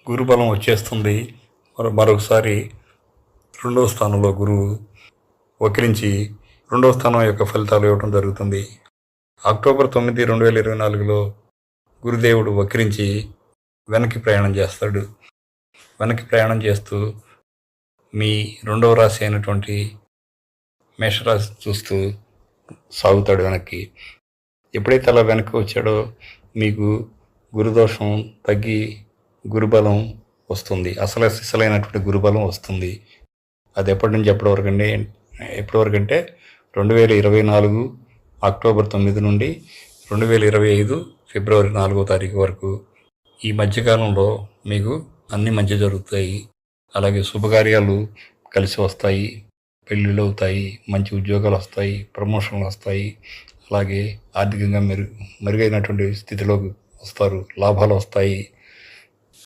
గురుబలం వచ్చేస్తుంది. మరొకసారి రెండవ స్థానంలో గురువు వక్రించి రెండవ స్థానం యొక్క ఫలితాలు ఇవ్వడం జరుగుతుంది. అక్టోబర్ 9, 2024లో గురుదేవుడు వక్రించి వెనక్కి ప్రయాణం చేస్తాడు. వెనక్కి ప్రయాణం చేస్తూ మీ రెండవ రాశి అయినటువంటి మేషరాశి చూస్తూ సాగుతాడు వెనక్కి. ఎప్పుడైతే అలా వెనక్కి వచ్చాడో మీకు గురుదోషం తగ్గి గురుబలం వస్తుంది. అసలైనటువంటి గురుబలం వస్తుంది. అది ఎప్పటి నుంచి ఎప్పటివరకు అంటే 2024 అక్టోబర్ 9 నుండి 2025 ఫిబ్రవరి 4వ తారీఖు వరకు. ఈ మధ్యకాలంలో మీకు అన్ని మంచి జరుగుతాయి. అలాగే శుభకార్యాలు కలిసి వస్తాయి, పెళ్ళిళ్ళు అవుతాయి, మంచి ఉద్యోగాలు వస్తాయి, ప్రమోషన్లు వస్తాయి. అలాగే ఆర్థికంగా మెరుగైనటువంటి స్థితిలోకి వస్తారు, లాభాలు వస్తాయి.